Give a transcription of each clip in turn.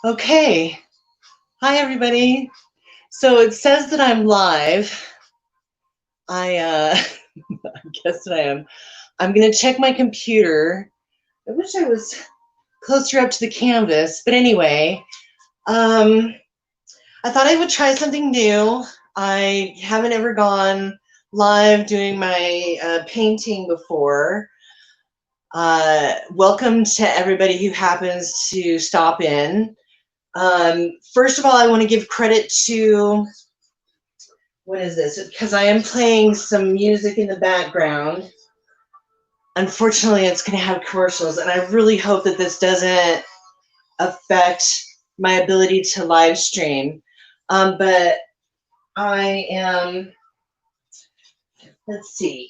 Okay. Hi, everybody. So it says that I'm live. I guess that I am. I'm going to check my computer. I wish I was closer up to the canvas. But anyway, um, I thought I would try something new. I haven't ever gone live doing my painting before. Welcome to everybody who happens to stop in. First of all, I want to give credit to, what is this? Because I am playing some music in the background. Unfortunately, it's going to have commercials, and I really hope that this doesn't affect my ability to live stream. But I am, let's see,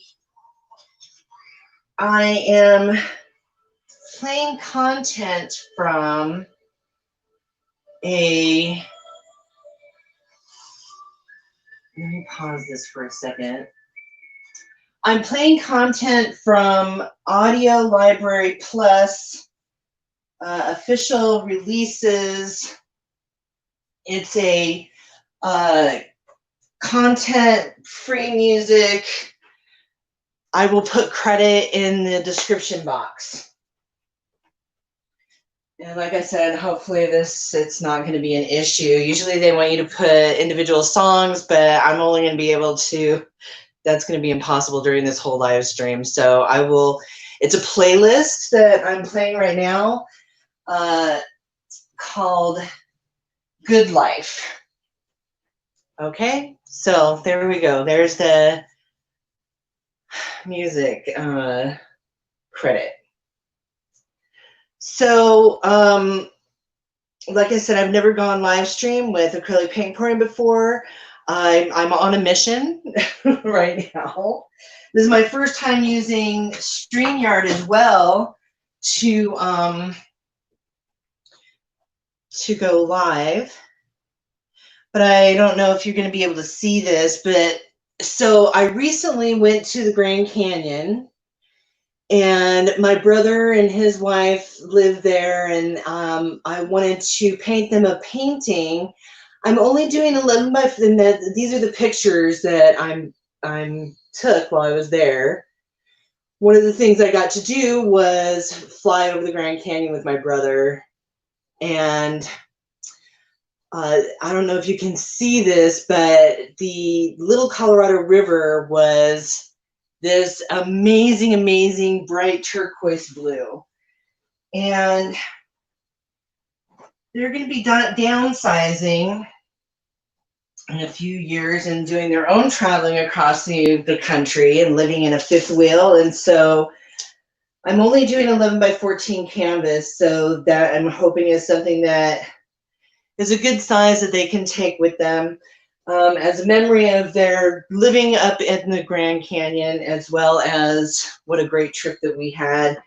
I am playing content from let me pause this for a second. I'm playing content from Audio Library Plus, official releases. It's a content free music. I will put credit in the description box. And like I said, hopefully it's not going to be an issue. Usually they want you to put individual songs, but I'm only going to be able to, that's going to be impossible during this whole live stream. So I will, it's a playlist that I'm playing right now called Good Life. Okay, so there we go. There's the music credit. So, like I said, I've never gone live stream with acrylic paint pouring before. I'm on a mission right now. This is my first time using StreamYard as well to go live. But I don't know if you're going to be able to see this, but so I recently went to the Grand Canyon, and my brother and his wife live there, and I wanted to paint them a painting. I'm only doing 11 by, these are the pictures that I took while I was there. One of the things I got to do was fly over the Grand Canyon with my brother, and I don't know if you can see this, but the Little Colorado River was this amazing, amazing bright turquoise blue. And they're going to be downsizing in a few years and doing their own traveling across the country and living in a fifth wheel. And so I'm only doing 11 by 14 canvas, so that I'm hoping is something that is a good size that they can take with them as a memory of their living up in the Grand Canyon, as well as what a great trip that we had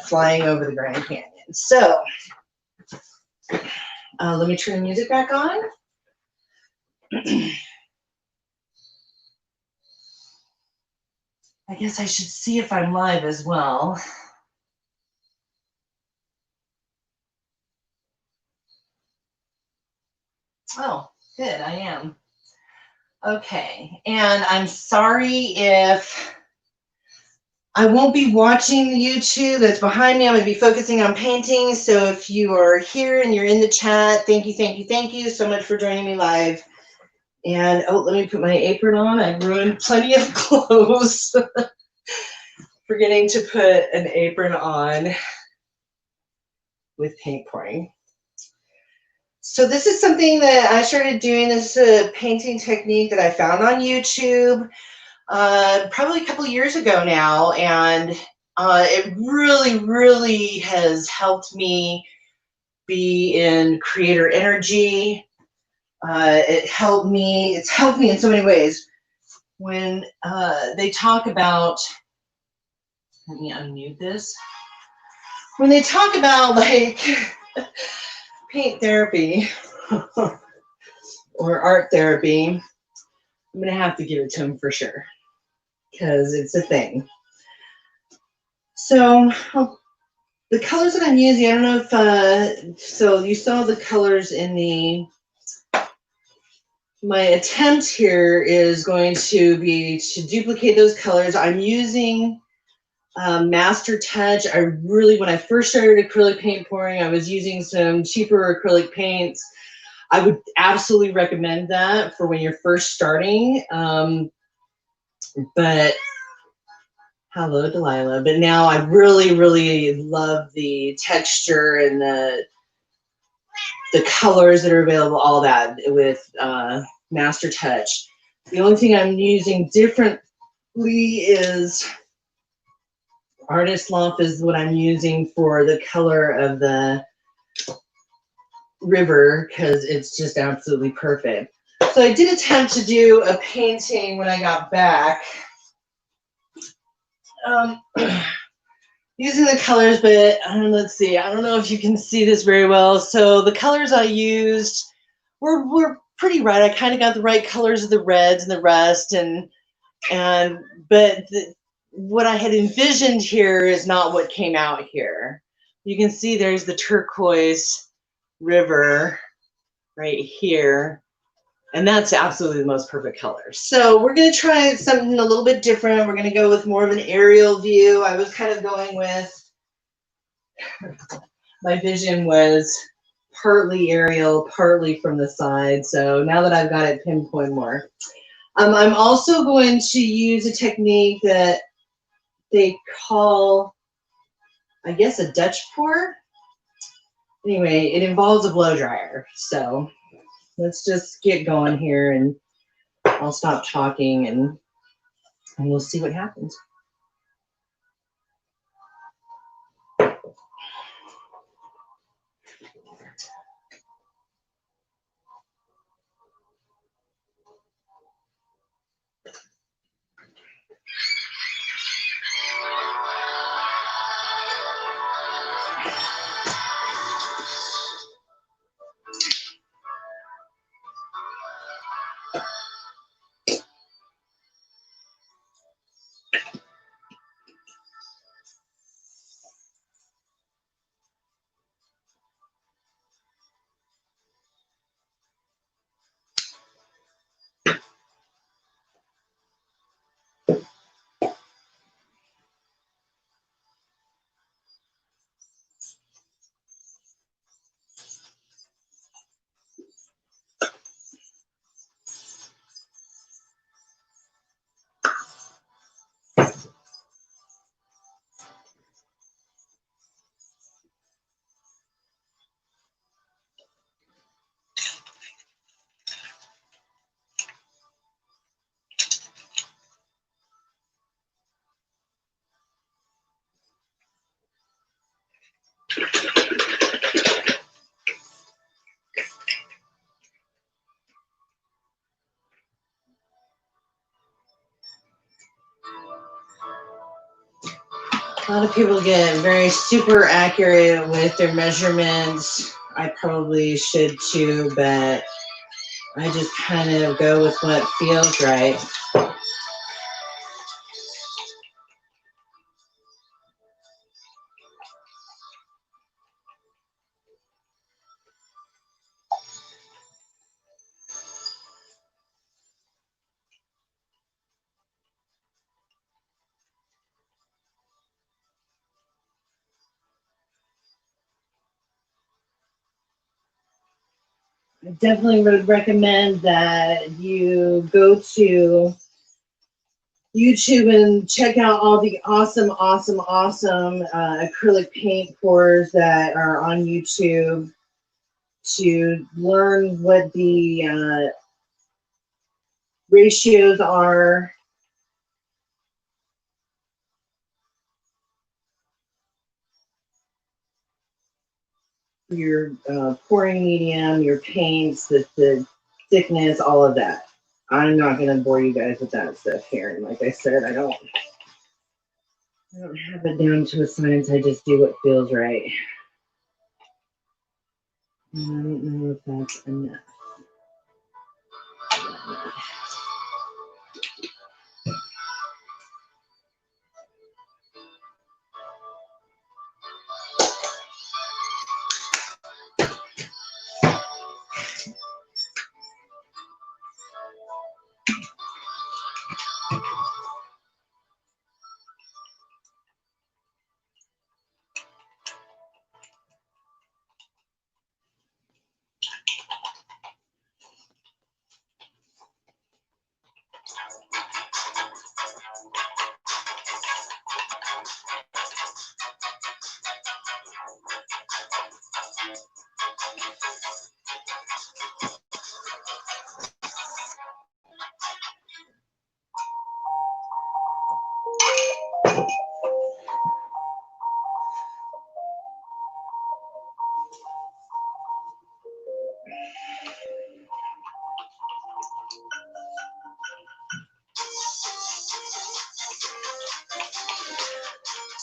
flying over the Grand Canyon. So let me turn the music back on. I guess I should see if I'm live as well. Oh, good, I am. Okay, and I'm sorry if I won't be watching the YouTube that's behind me. I'm going to be focusing on painting. So if you are here and you're in the chat, thank you, thank you, thank you so much for joining me live. And oh, let me put my apron on. I ruined plenty of clothes. Forgetting to put an apron on with paint pouring. So this is something that I started doing. This is a painting technique that I found on YouTube probably a couple years ago now, and it really, really has helped me be in creator energy. It's helped me in so many ways. When they talk about, let me unmute this. When they talk about like paint therapy or art therapy, I'm gonna have to give it to them for sure, because it's a thing. So The colors that I'm using, I don't know if, so you saw the colors in the, my attempt here is going to be to duplicate those colors. I'm using Master Touch. I really, when I first started acrylic paint pouring, I was using some cheaper acrylic paints. I would absolutely recommend that for when you're first starting. But hello, Delilah. But now I really, really love the texture and the colors that are available, all that with Master Touch. The only thing I'm using differently is Artist Loft is what I'm using for the color of the river because it's just absolutely perfect. So I did attempt to do a painting when I got back. Using the colors, but let's see. I don't know if you can see this very well. So the colors I used were pretty right. I kind of got the right colors of the reds and the rust, but what I had envisioned here is not what came out here. You can see there's the turquoise river right here. And that's absolutely the most perfect color. So we're going to try something a little bit different. We're going to go with more of an aerial view. I was kind of going with, my vision was partly aerial, partly from the side. So now that I've got it pinpoint more. I'm also going to use a technique that they call, I guess, a Dutch pour. Anyway, it involves a blow dryer. So let's just get going here and I'll stop talking and we'll see what happens. A lot of people get very super accurate with their measurements. I probably should too, but I just kind of go with what feels right. I definitely would recommend that you go to YouTube and check out all the awesome acrylic paint pours that are on YouTube to learn what the ratios are. Your pouring medium, your paints, the thickness, all of that. I'm not going to bore you guys with that stuff here. And like I said, I don't have it down to a science. I just do what feels right. And I don't know if that's enough.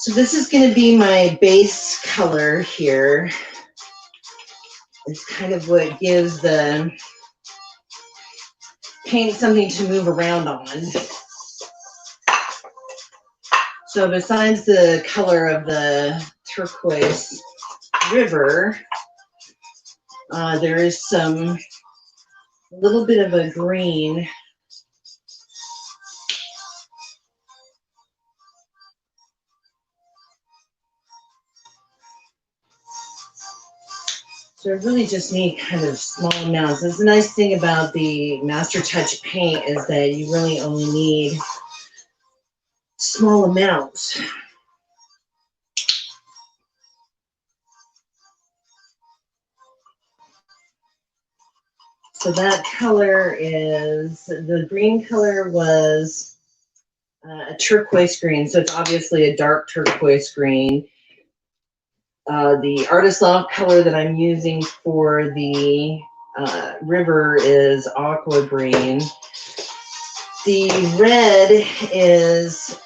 So this is going to be my base color here. It's kind of what gives the paint something to move around on. So besides the color of the turquoise river, there is a little bit of a green. So I really just need kind of small amounts. That's the nice thing about the Master Touch paint is that you really only need small amounts. So that color is, the green color was a turquoise green. So it's obviously a dark turquoise green. The Artist Loft color that I'm using for the river is aqua green. The red is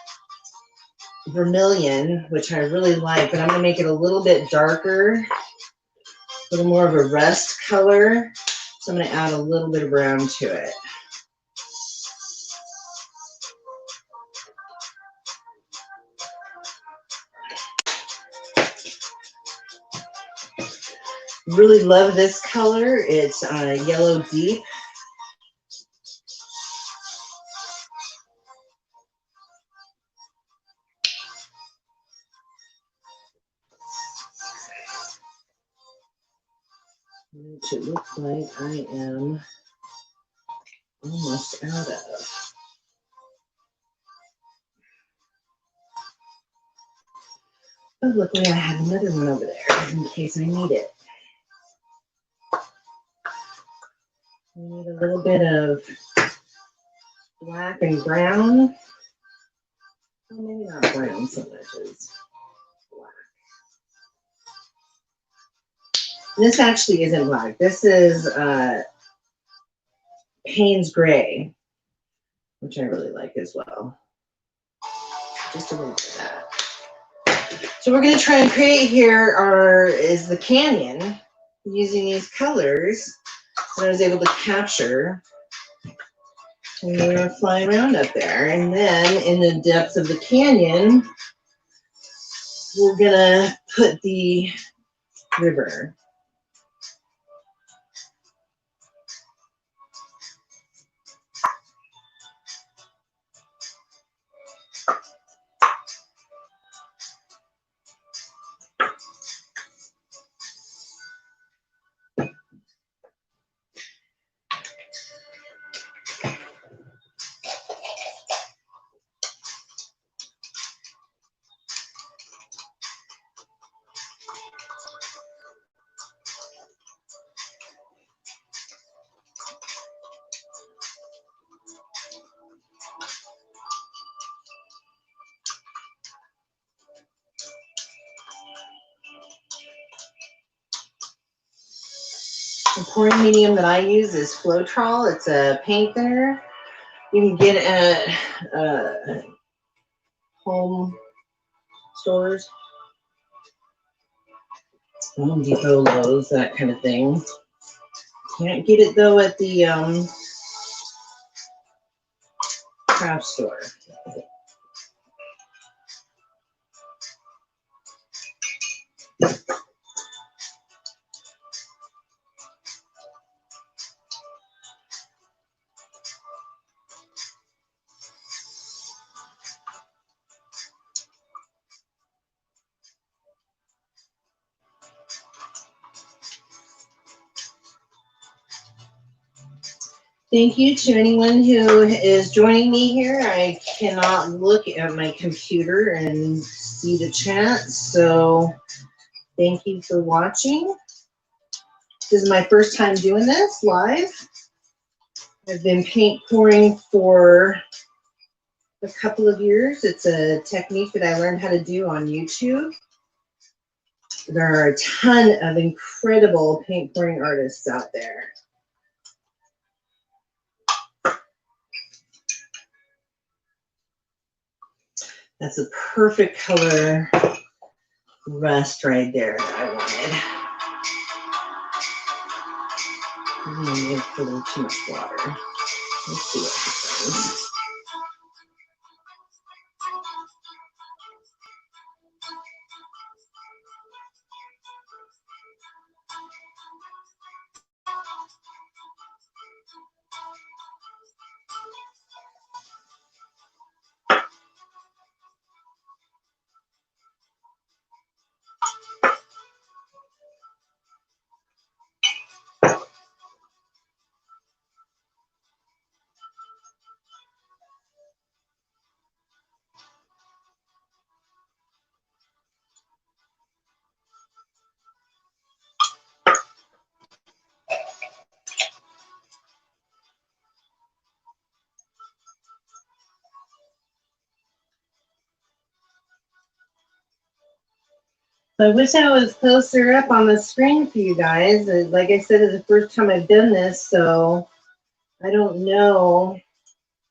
vermilion, which I really like, but I'm going to make it a little bit darker, a little more of a rust color. So I'm going to add a little bit of brown to it. Really love this color. It's yellow deep. Which it looks like I am almost out of. Oh, luckily I have another one over there in case I need it. I need a little bit of black and brown. Well, maybe not brown so much as black. This actually isn't black. This is Payne's Gray, which I really like as well. Just a little bit of that. So we're going to try and create here is the canyon using these colors that I was able to capture. And we're going to fly around up there. And then in the depths of the canyon, we're going to put the river. The pouring medium that I use is Floetrol. It's a paint thinner. You can get it at home stores, Home Depot, Lowe's, that kind of thing. Can't get it though at the craft store. Thank you to anyone who is joining me here. I cannot look at my computer and see the chat, so thank you for watching. This is my first time doing this live. I've been paint pouring for a couple of years. It's a technique that I learned how to do on YouTube. There are a ton of incredible paint pouring artists out there. That's a perfect color rust right there that I wanted. I'm going to put a little too much water. Let's see what happens. So I wish I was closer up on the screen for you guys. Like I said, it's the first time I've done this, so I don't know.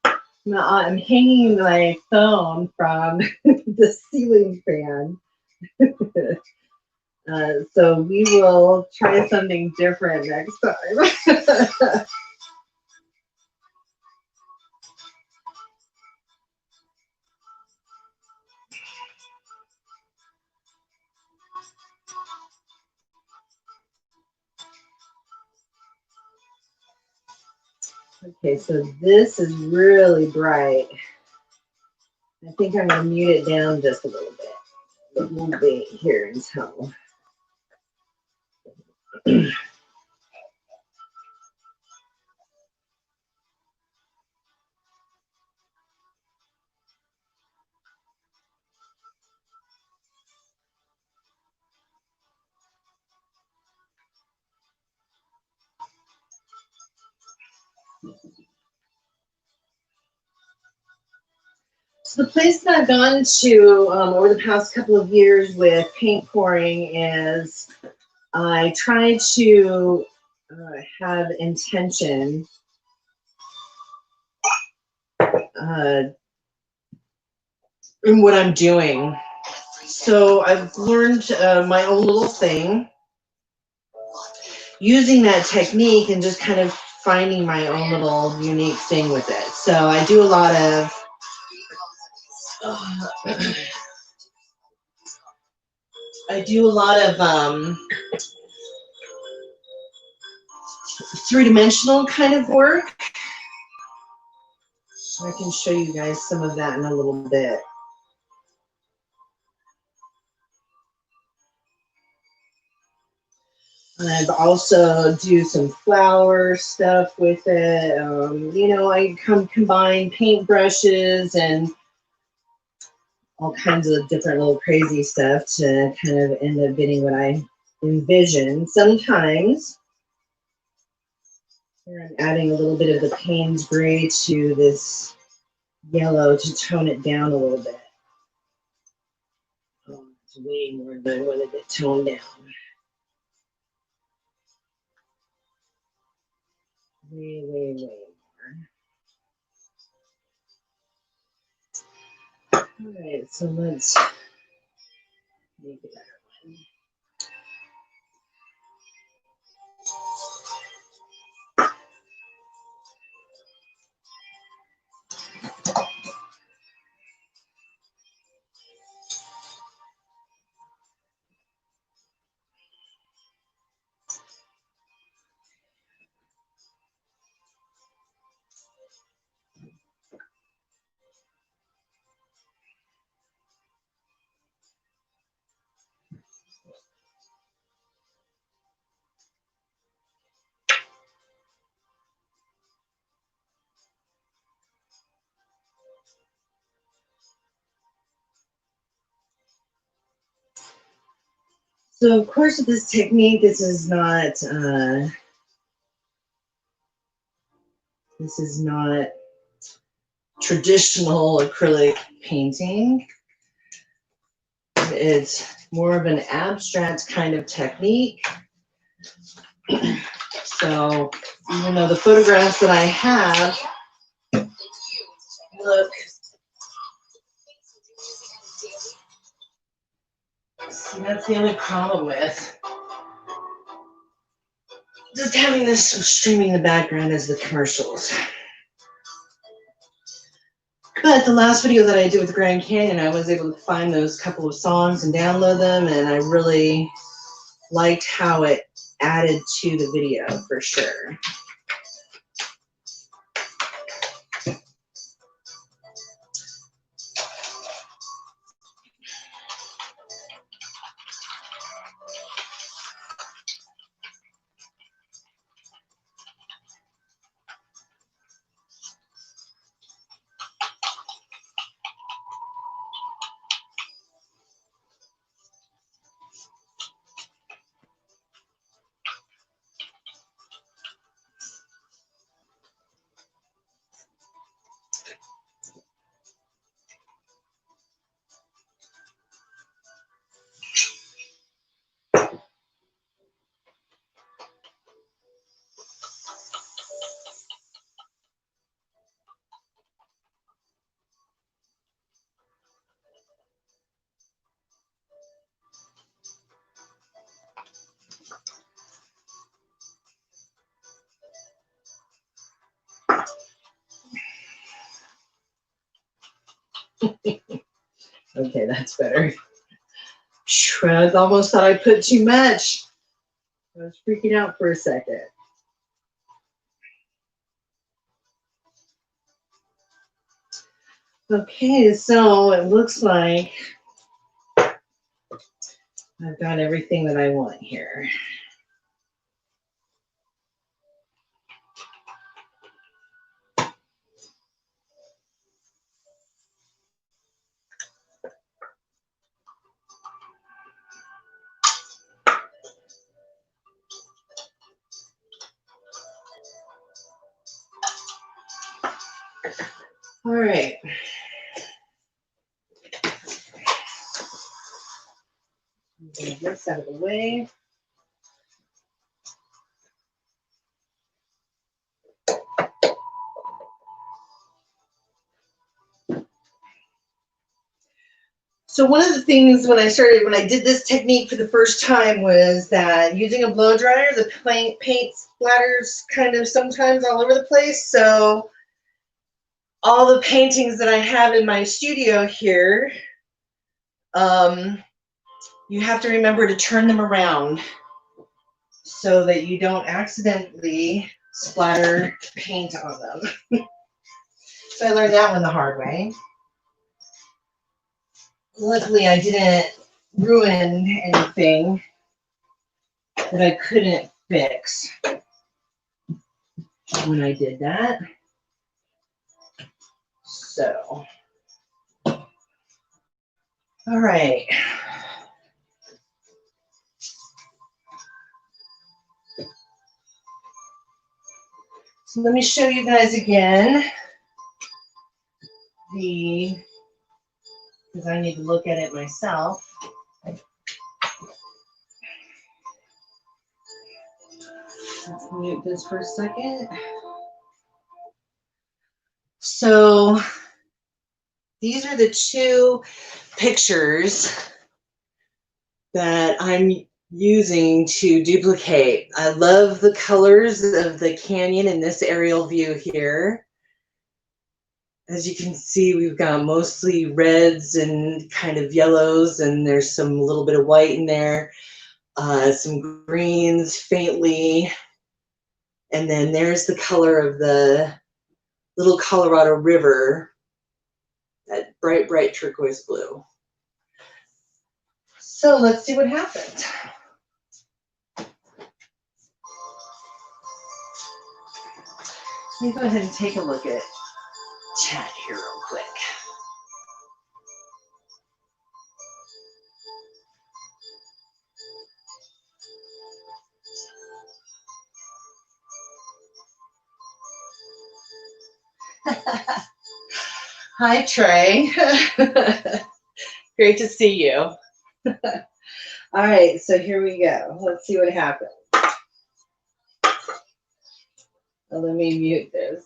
I'm hanging my phone from the ceiling fan. So we will try something different next time. Okay, so this is really bright. I think I'm going to mute it down just a little bit. But we'll wait here until. So the place that I've gone to over the past couple of years with paint pouring is I try to have intention in what I'm doing. So I've learned my own little thing using that technique and just kind of finding my own little unique thing with it. So I do a lot of three-dimensional kind of work. I can show you guys some of that in a little bit. I've also do some flower stuff with it. You know, I combine paint brushes and all kinds of different little crazy stuff to kind of end up getting what I envision. Sometimes here I'm adding a little bit of the Payne's gray to this yellow to tone it down a little bit. Oh, it's way more than I wanted it toned down. Way more. All right, so let's make it that one. So of course with this technique, this is not traditional acrylic painting. It's more of an abstract kind of technique. So even though the photographs that I have look See, that's the only problem with just having this streaming in the background is the commercials. But the last video that I did with the Grand Canyon, I was able to find those couple of songs and download them, and I really liked how it added to the video for sure. Okay, that's better. I almost thought I put too much. I was freaking out for a second. Okay, so it looks like I've got everything that I want here. All right. Get this out of the way. So one of the things when I did this technique for the first time was that using a blow dryer, the paint splatters kind of sometimes all over the place. So all the paintings that I have in my studio here, you have to remember to turn them around so that you don't accidentally splatter paint on them. So I learned that one the hard way. Luckily, I didn't ruin anything that I couldn't fix when I did that. So, all right. So let me show you guys again because I need to look at it myself. Let's mute this for a second. So these are the two pictures that I'm using to duplicate. I love the colors of the canyon in this aerial view here. As you can see, we've got mostly reds and kind of yellows, and there's some little bit of white in there, some greens faintly, and then there's the color of the little Colorado River, that bright, bright turquoise blue. So let's see what happens. Let me go ahead and take a look at chat here real quick. Hi, Trey. Great to see you. All right, so here we go. Let's see what happens. Well, let me mute this.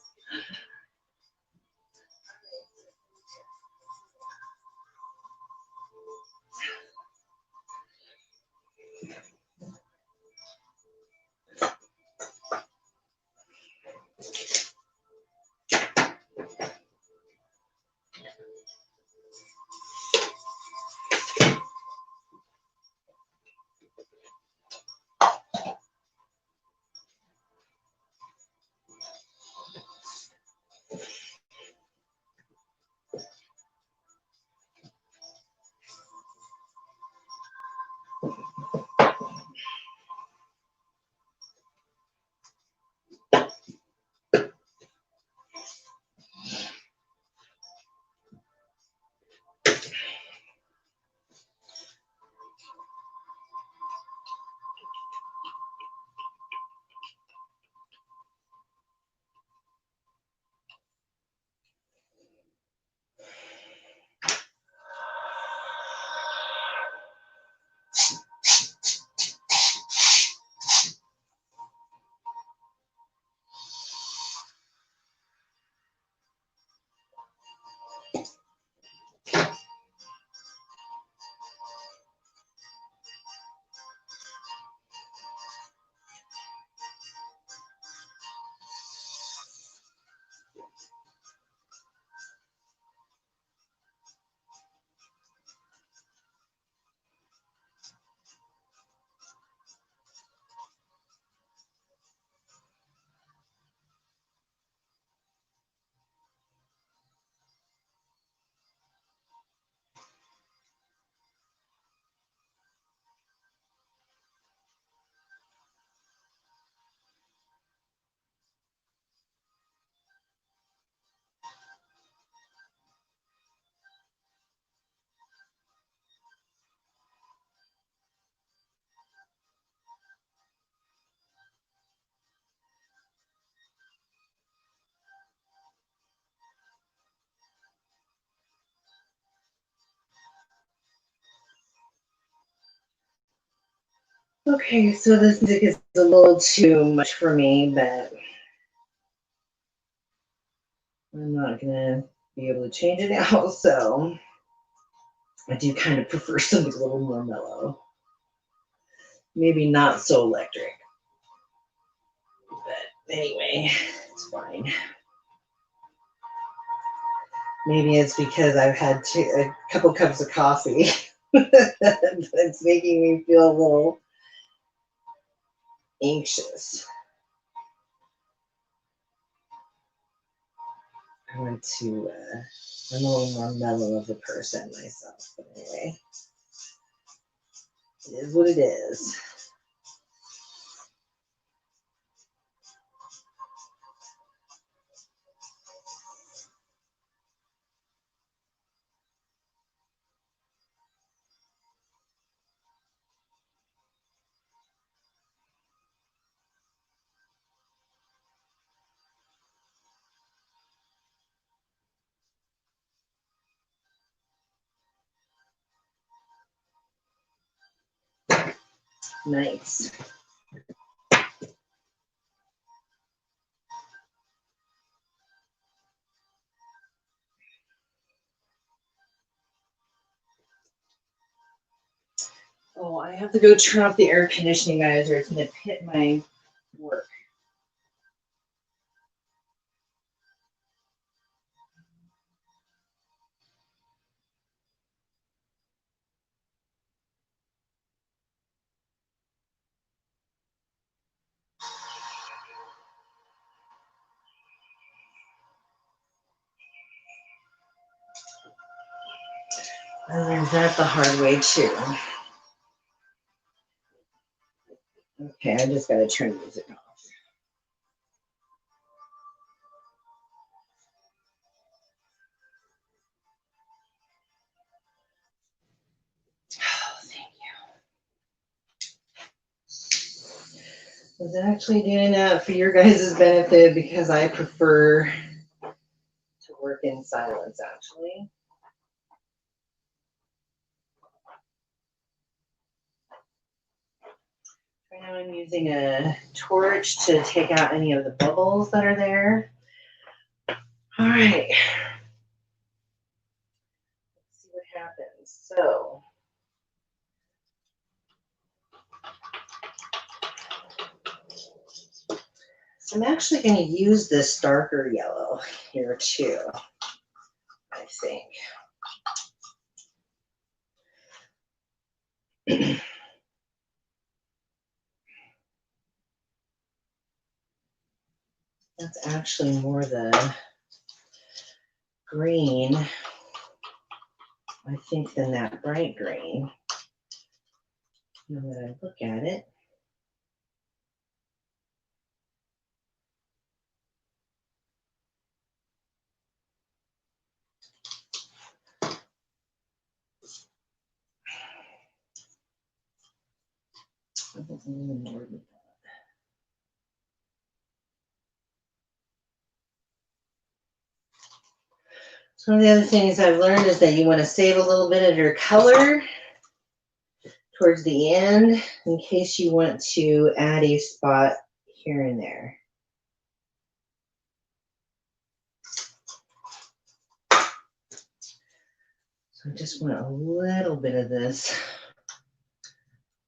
Okay, so this music is a little too much for me, but I'm not gonna be able to change it now, so I do kind of prefer something a little more mellow. Maybe not so electric. But anyway, it's fine. Maybe it's because I've had a couple cups of coffee. It's making me feel a little anxious. I want to, I'm a little more mellow of a person myself. But anyway, it is what it is. Nice. Oh, I have to go turn off the air conditioning, guys, or it's going to hit my work. I learned that the hard way, too. Okay, I just got to turn the music off. Oh, thank you. I was actually doing that for your guys' benefit because I prefer to work in silence, actually. Right now I'm using a torch to take out any of the bubbles that are there. All right. Let's see what happens. So I'm actually going to use this darker yellow here too, I think. That's actually more the green, I think, than that bright green. Now that I look at it. So one of the other things I've learned is that you want to save a little bit of your color towards the end in case you want to add a spot here and there. So I just want a little bit of this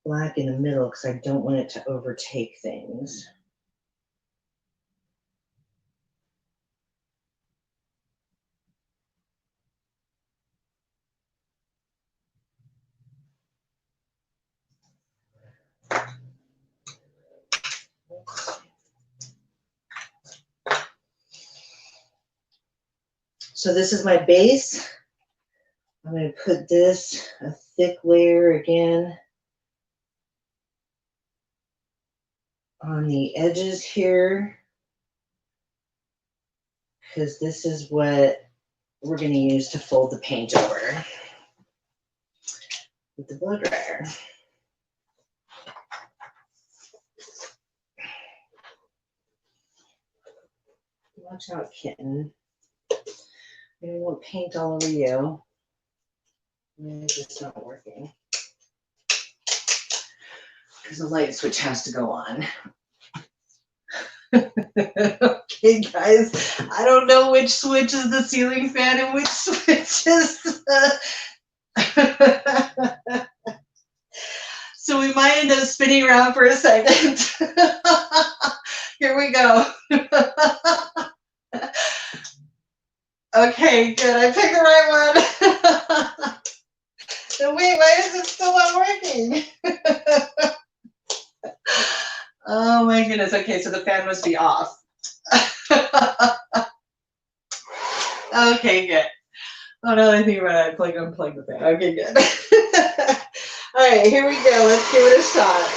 black in the middle because I don't want it to overtake things. So this is my base. I'm going to put this, a thick layer again, on the edges here, because this is what we're going to use to fold the paint over with the blow dryer. Watch out, kitten. I don't want paint all over you. It's just not working. because the light switch has to go on. Okay, guys, I don't know which switch is the ceiling fan and which switch is the... So we might end up spinning around for a second. Here we go. Okay, good. I picked the right one. So wait, why is it still not working? Oh my goodness. Okay, so the fan must be off. Okay, good. Oh, now that I think about it, I unplug the fan. Okay, good. All right, here we go. Let's give it a shot.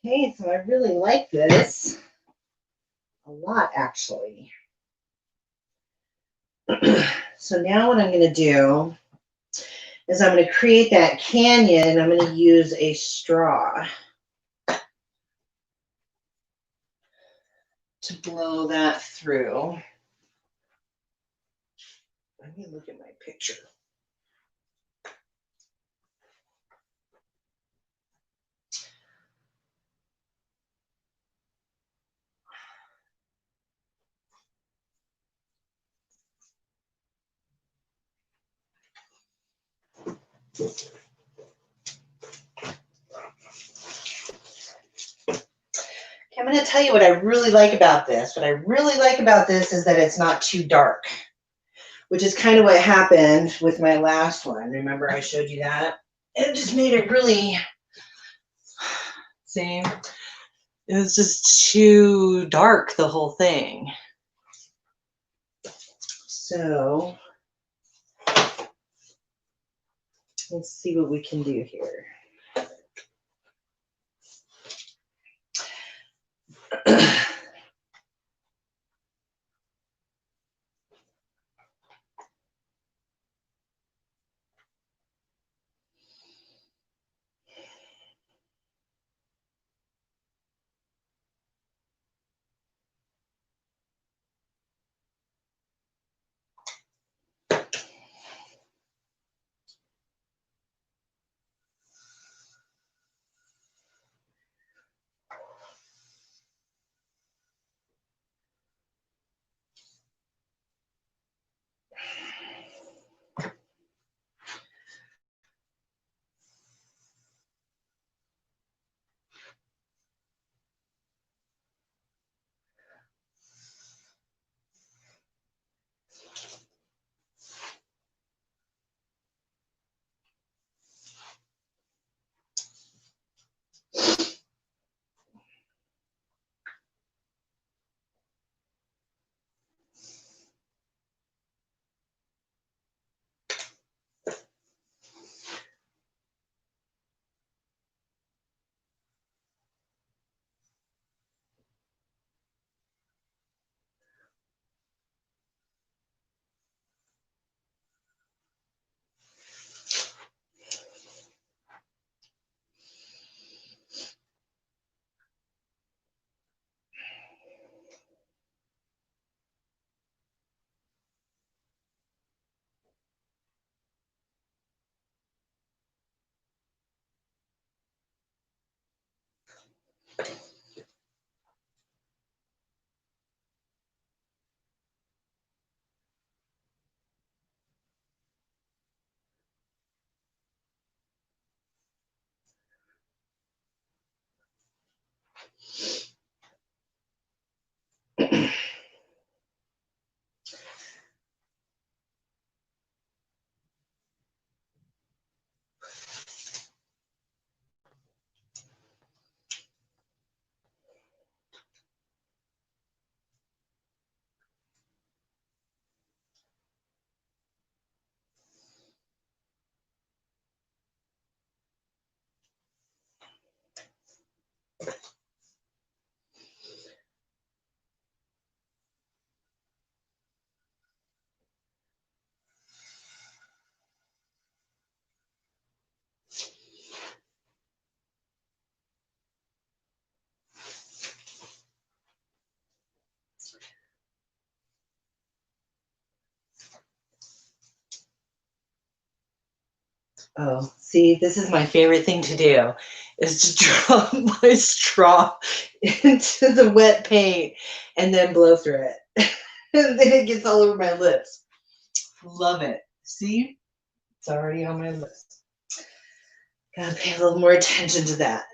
Okay, so I really like this a lot, actually. So now what I'm going to do is I'm going to create that canyon, and I'm going to use a straw to blow that through. Let me look at my picture. Okay, I'm going to tell you what I really like about this. What I really like about this is that it's not too dark, which is kind of what happened with my last one. Remember I showed you that? It just made it really, see, it was just too dark, the whole thing. So let's see what we can do here. Oh, see, this is my favorite thing to do, is to drop my straw into the wet paint and then blow through it. And then it gets all over my lips. Love it. See? It's already on my list. Gotta pay a little more attention to that.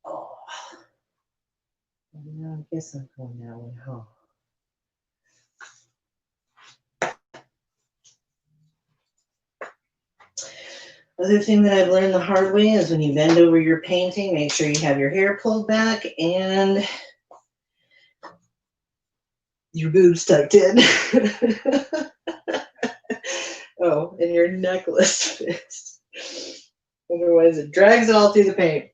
Oh, I guess I'm going that way, huh? Other thing that I've learned the hard way is when you bend over your painting, make sure you have your hair pulled back and your boobs tucked in. Oh, and your necklace fixed. Otherwise, it drags it all through the paint.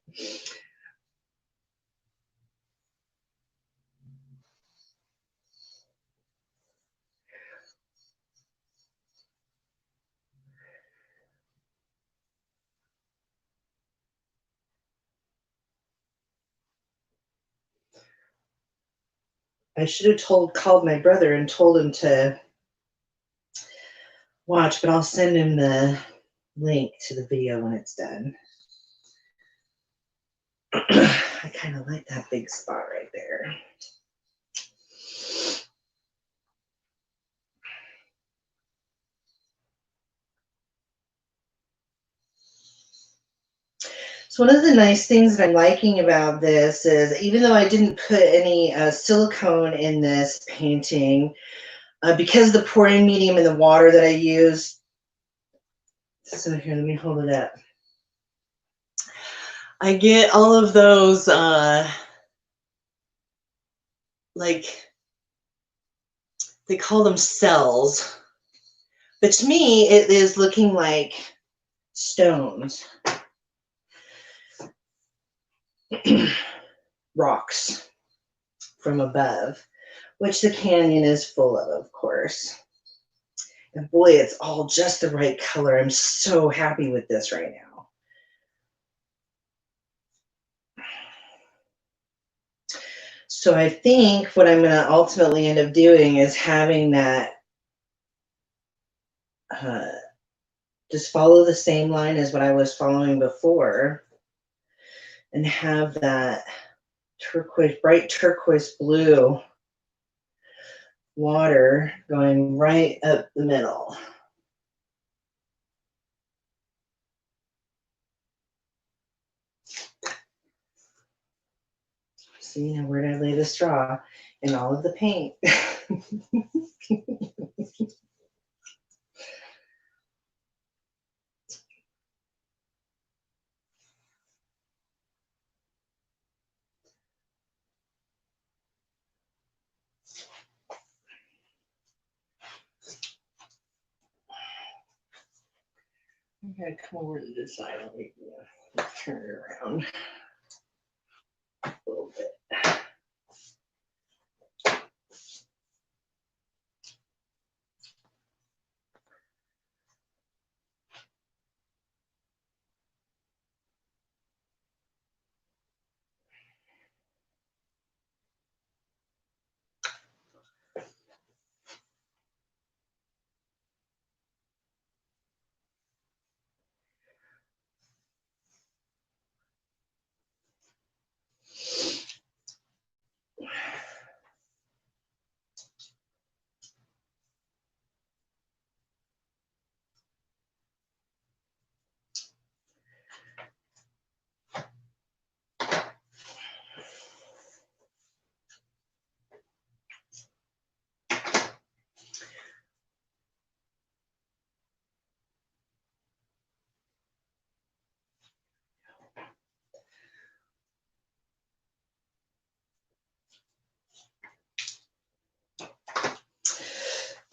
I should have called my brother and told him to watch, but I'll send him the link to the video when it's done. I kind of like that big spot right there. So one of the nice things that I'm liking about this is, even though I didn't put any silicone in this painting, because the pouring medium and the water that I used, so here, let me hold it up. I get all of those, like, they call them cells, but to me, it is looking like stones. Rocks from above, which the canyon is full of course. And boy, it's all just the right color. I'm so happy with this right now. So I think what I'm going to ultimately end up doing is having that just follow the same line as what I was following before and have that turquoise, bright turquoise blue water going right up the middle. See, now where did I lay the straw? In all of the paint. I'm gonna come over to this side. Let's turn it around a little bit.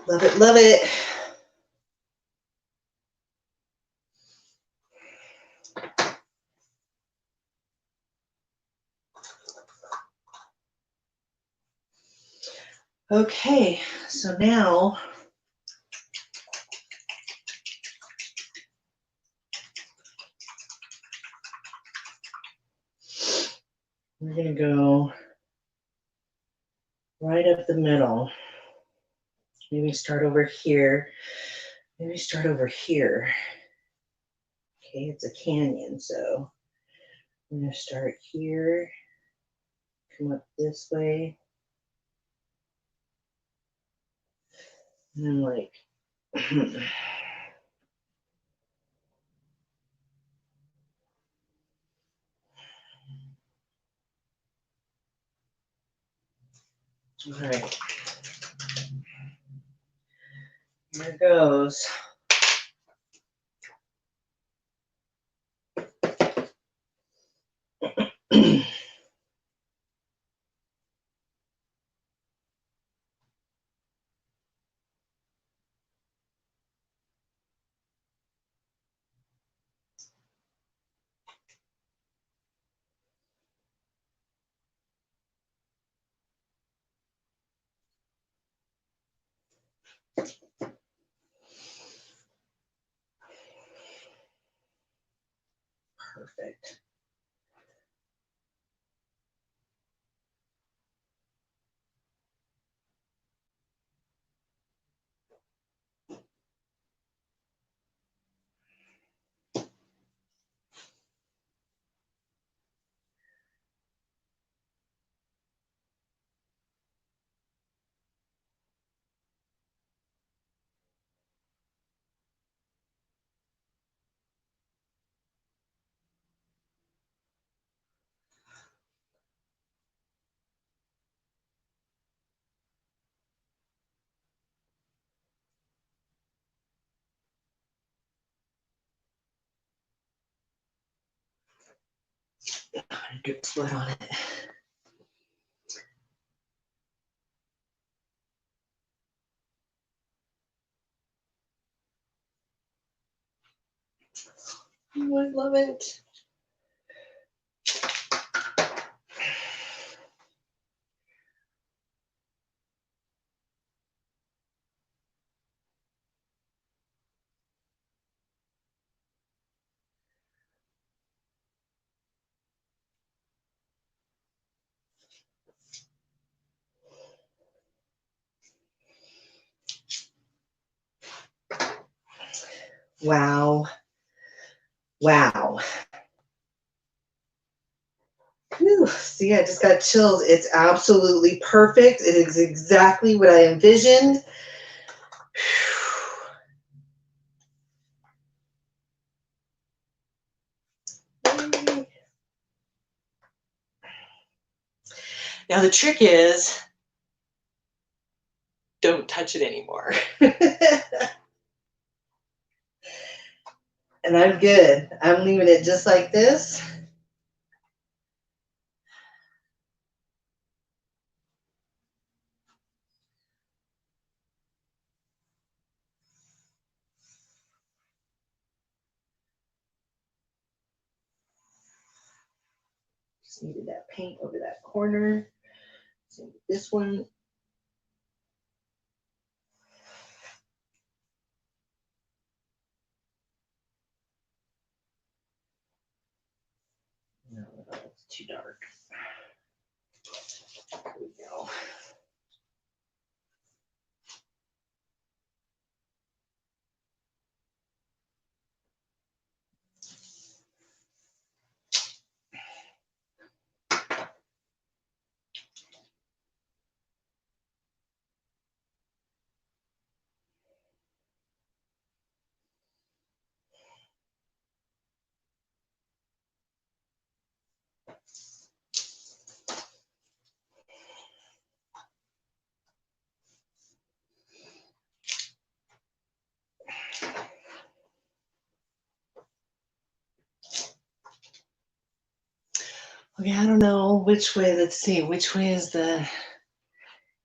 Love it, love it. Okay, so now we're going to go right up the middle. Maybe start over here. Maybe start over here. Okay, it's a canyon, so I'm going to start here, come up this way, and then like, all right, here it goes. Perfect. Drip sweat on it. Oh, I love it. Wow. Wow. Whew. See, I just got chills. It's absolutely perfect. It is exactly what I envisioned. Now the trick is, don't touch it anymore. And I'm good. I'm leaving it just like this. Just needed that paint over that corner. So this one. No, that's too dark. There we go. Okay, I don't know which way, let's see, which way is the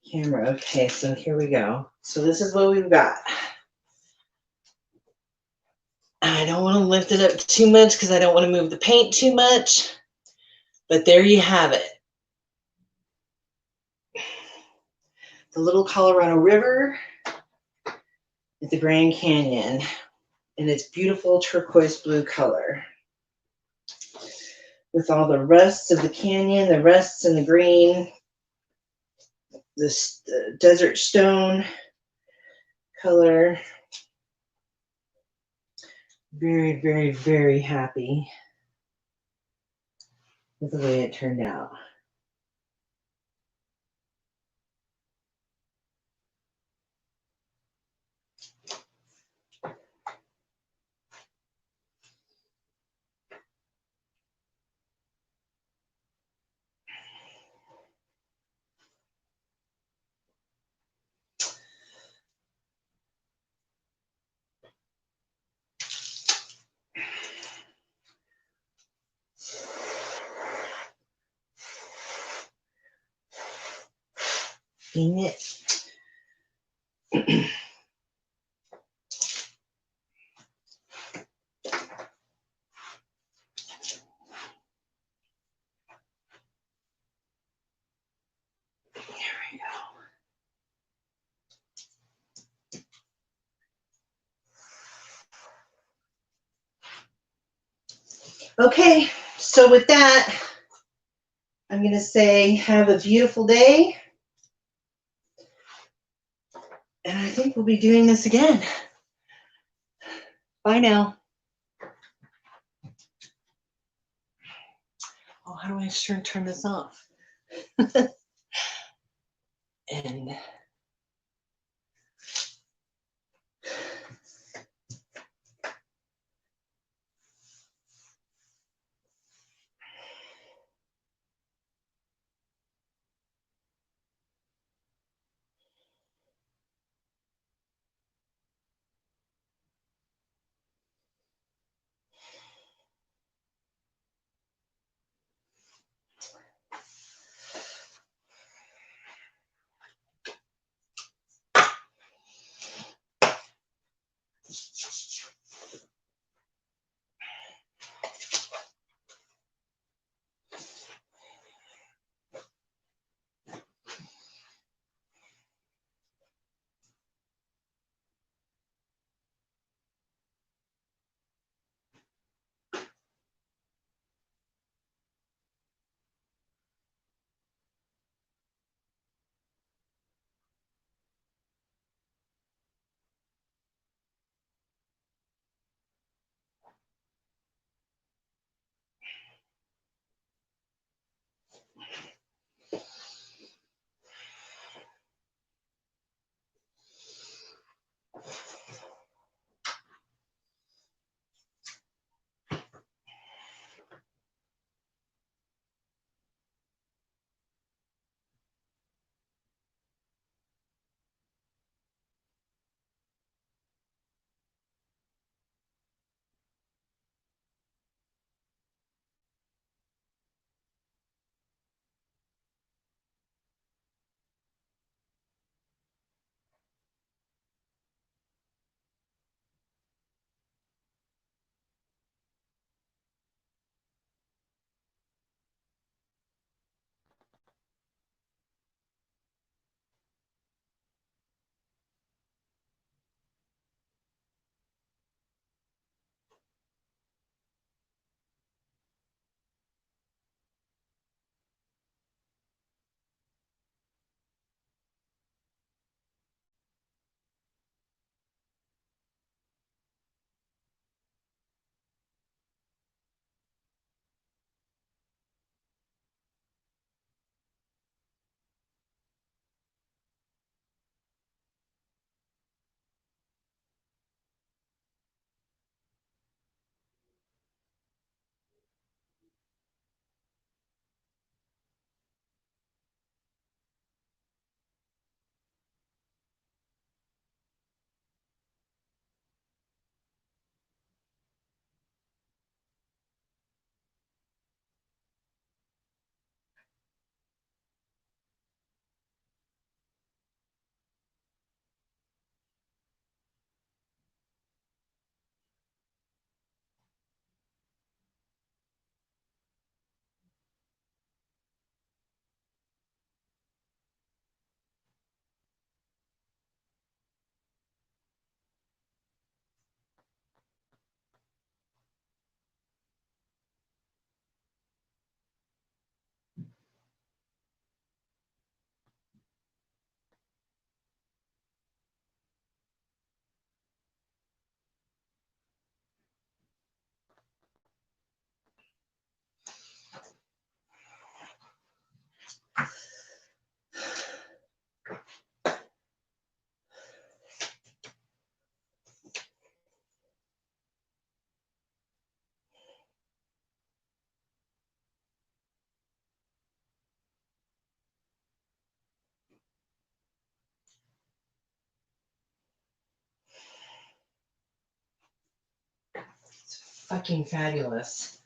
camera? Okay, so here we go. So this is what we've got. I don't want to lift it up too much because I don't want to move the paint too much, but there you have it. The little Colorado River at the Grand Canyon in its beautiful turquoise blue color. With all the rusts of the canyon, the rusts in the green, this desert stone color. Very, very, very happy with the way it turned out. Dang it. Okay, so with that, I'm going to say have a beautiful day. And I think we'll be doing this again. Bye now. Oh, how do I turn this off? And fucking fabulous.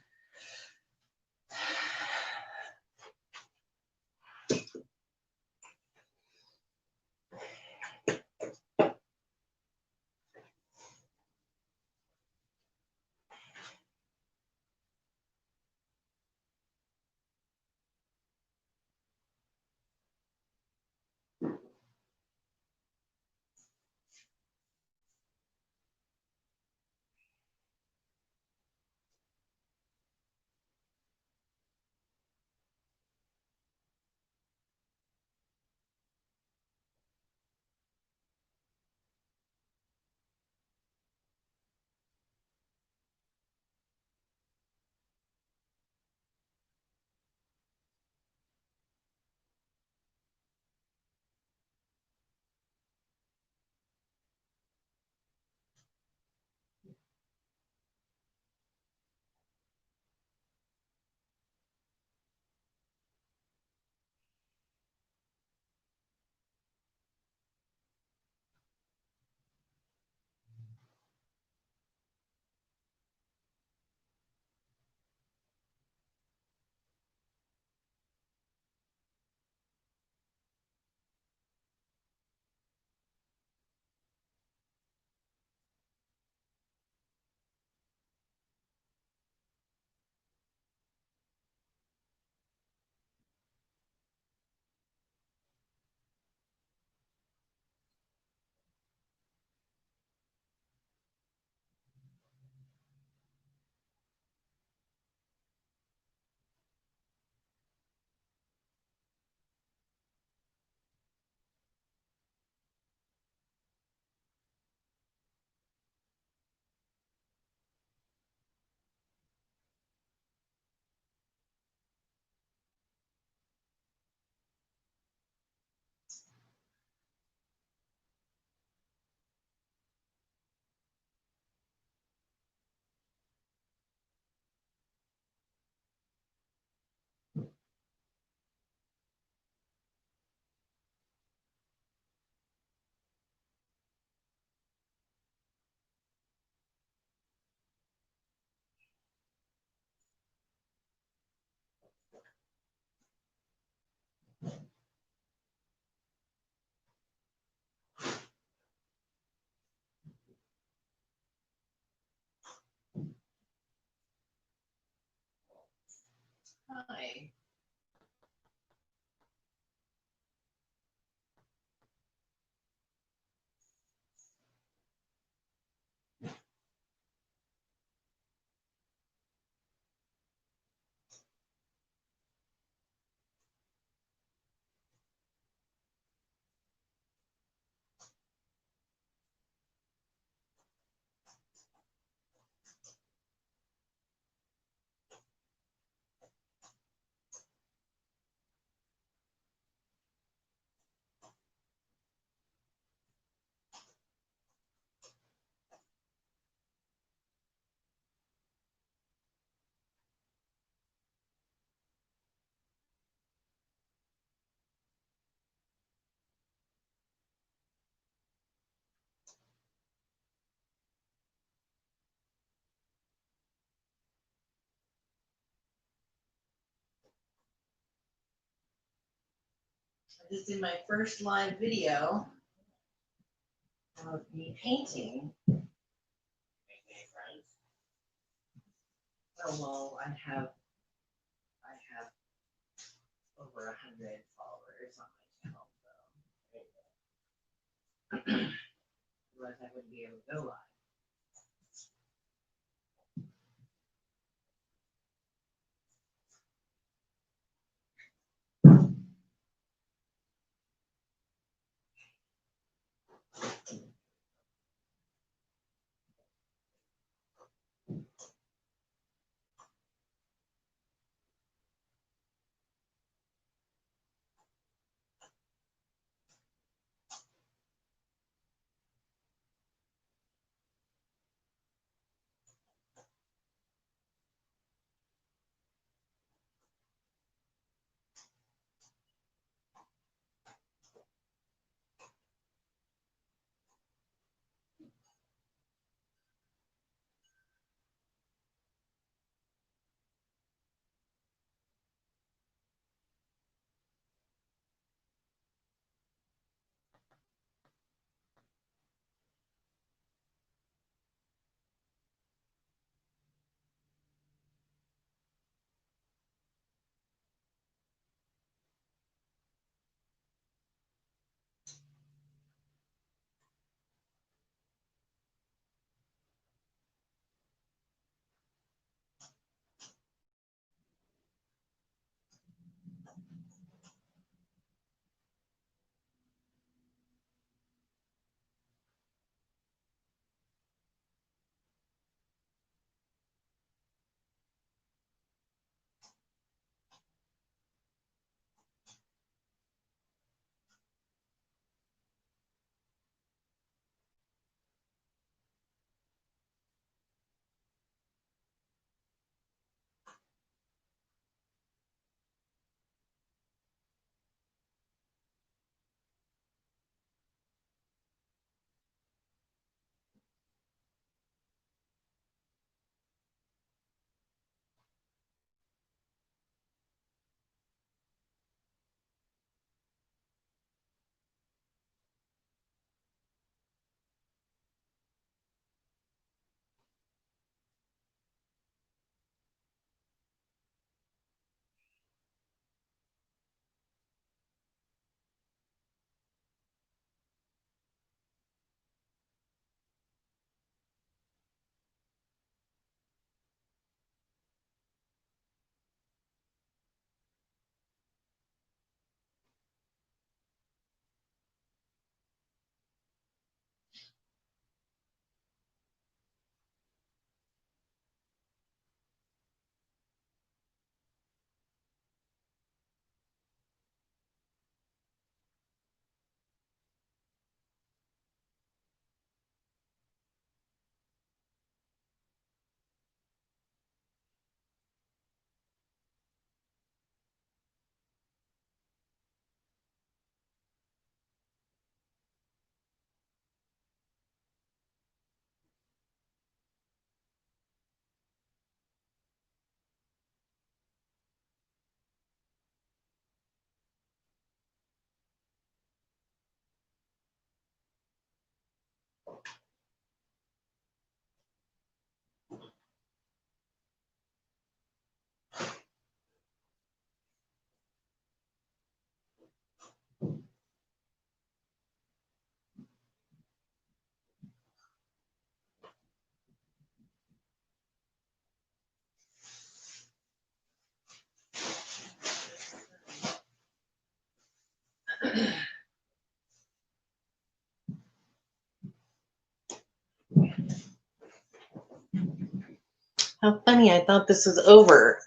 Hi. I just did my first live video of me painting. Oh well, I have over 100 followers on my channel, so otherwise I wouldn't be able to go live. How funny, I thought this was over.